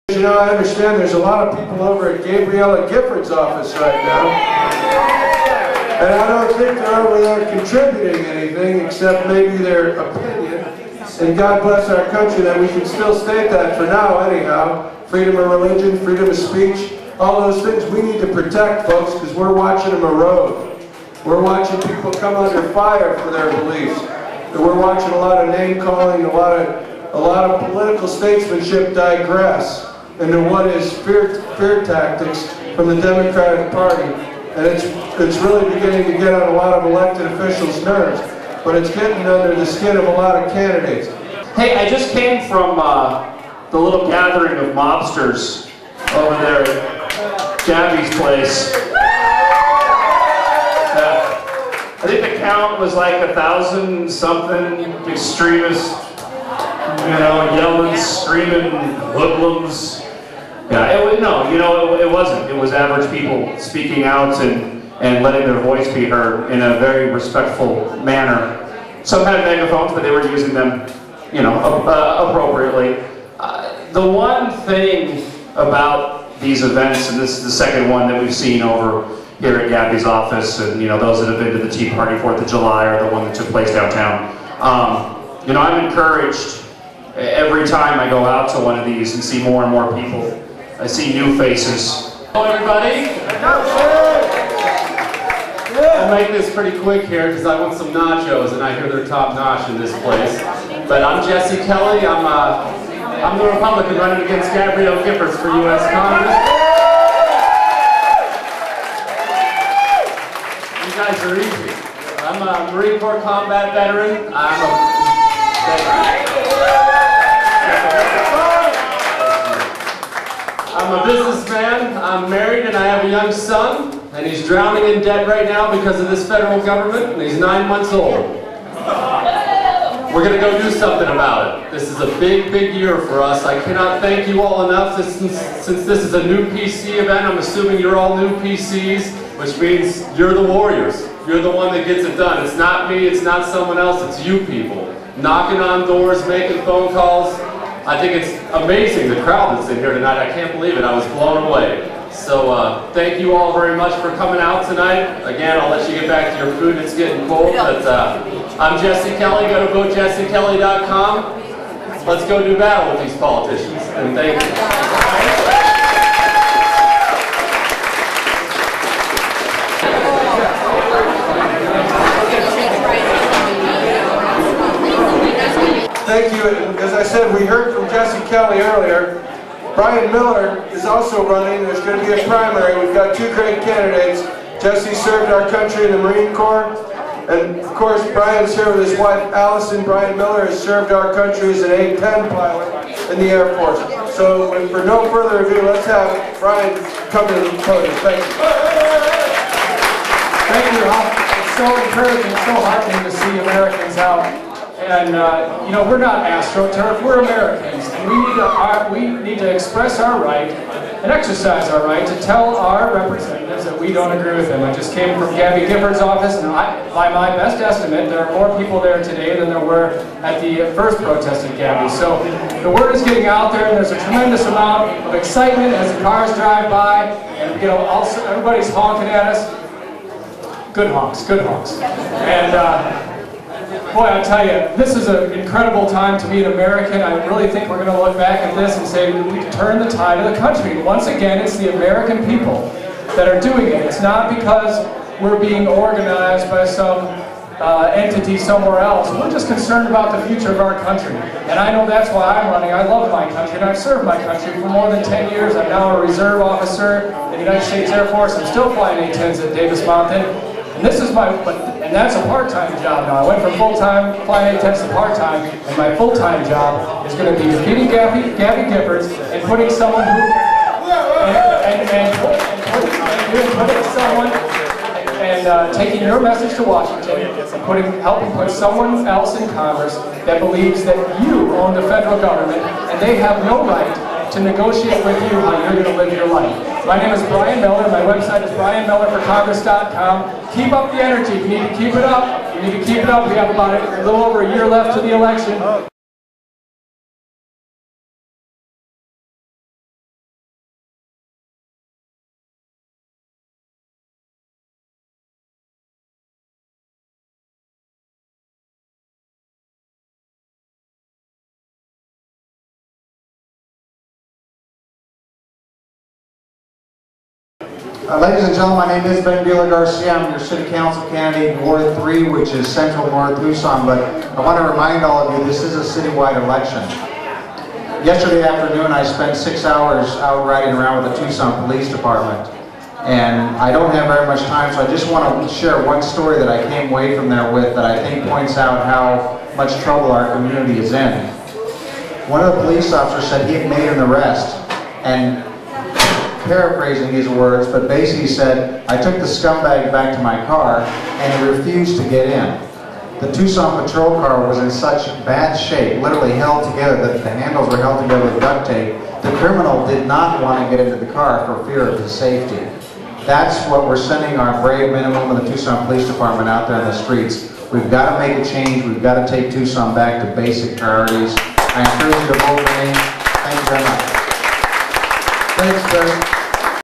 You know, I understand there's a lot of people over at Gabrielle Giffords' office right now. And I don't think they're over there contributing anything except maybe their opinion. And God bless our country that we can still state that for now anyhow. Freedom of religion, freedom of speech, all those things we need to protect, folks, because we're watching them erode. We're watching people come under fire for their beliefs. And we're watching a lot of name calling, a lot of political statesmanship digress into what is fear tactics from the Democratic Party. And it's really beginning to get on a lot of elected officials' nerves. But it's getting under the skin of a lot of candidates. Hey, I just came from the little gathering of mobsters over there at Gabby's place. I think the count was like 1,000-something extremists, you know, yelling, screaming, hoodlums. Yeah, it wasn't. It was average people speaking out and letting their voice be heard in a very respectful manner. Some had megaphones, but they were using them, you know, appropriately. The one thing about these events, and this is the second one that we've seen over here at Gabby's office, and you know, those that have been to the Tea Party 4th of July or the one that took place downtown. You know, I'm encouraged every time I go out to one of these and see more and more people. I see new faces. Hello everybody. I'll make this pretty quick here because I want some nachos and I hear they're top notch in this place. But I'm Jesse Kelly. I'm the Republican running against Gabrielle Giffords for U.S. Congress. You guys are easy. I'm a Marine Corps combat veteran. I'm a businessman, I'm married, and I have a young son, and he's drowning in debt right now because of this federal government, and he's 9 months old. We're going to go do something about it. This is a big, big year for us. I cannot thank you all enough. Since this is a new PC event, I'm assuming you're all new PCs, which means you're the warriors. You're the one that gets it done. It's not me, it's not someone else, it's you people. Knocking on doors, making phone calls. I think it's amazing, the crowd that's in here tonight. I can't believe it. I was blown away. So thank you all very much for coming out tonight. Again, I'll let you get back to your food. It's getting cold. But I'm Jesse Kelly. Go to votejessekelly.com. Let's go do battle with these politicians. And thank you. Thank you. As I said, we heard from Jesse Kelly earlier. Brian Miller is also running. There's going to be a primary. We've got two great candidates. Jesse served our country in the Marine Corps. And of course, Brian's here with his wife, Allison. Brian Miller has served our country as an A-10 pilot in the Air Force. So for no further ado, let's have Brian come to the podium. Thank you. Thank you, Ralph. It's so encouraging, so heartening to see Americans out. And you know, we're not AstroTurf, we're Americans. And we need to express our right and exercise our right to tell our representatives that we don't agree with them. I just came from Gabby Giffords' office, and by my best estimate, there are more people there today than there were at the first protest at Gabby. So the word is getting out there, and there's a tremendous amount of excitement as the cars drive by, and you know, also everybody's honking at us. Good honks, good honks. And boy, I tell you, this is an incredible time to be an American. I really think we're going to look back at this and say we can turn the tide of the country. Once again, it's the American people that are doing it. It's not because we're being organized by some entity somewhere else. We're just concerned about the future of our country. And I know that's why I'm running. I love my country, and I've served my country for more than 10 years. I'm now a reserve officer in the United States Air Force. I'm still flying A-10s at Davis Mountain. And this is and that's a part-time job now. I went from full-time flying A-10s to part-time, and my full-time job is going to be defeating Gabby Giffords and putting someone who, taking your message to Washington and helping put someone else in Congress that believes that you own the federal government and they have no right to negotiate with you how you're going to live your life. My name is Brian Miller. My website is brianmillerforcongress.com. Keep up the energy. We need to keep it up. We need to keep it up. We have about a little over a year left to the election. Ladies and gentlemen, my name is Ben Garcia. I'm your City Council candidate in Ward 3, which is Central North Tucson, but I want to remind all of you this is a citywide election. Yesterday afternoon I spent 6 hours out riding around with the Tucson Police Department, and I don't have very much time, so I just want to share one story that I came away from there with that I think points out how much trouble our community is in. One of the police officers said he had made an arrest, and paraphrasing his words, but basically said, I took the scumbag back to my car and he refused to get in. The Tucson patrol car was in such bad shape, literally held together, that the handles were held together with duct tape. The criminal did not want to get into the car for fear of his safety. That's what we're sending our brave men and women of the Tucson Police Department out there in the streets. We've got to make a change. We've got to take Tucson back to basic priorities. I encourage you to vote for me. Thank you very much. Thanks, Ben.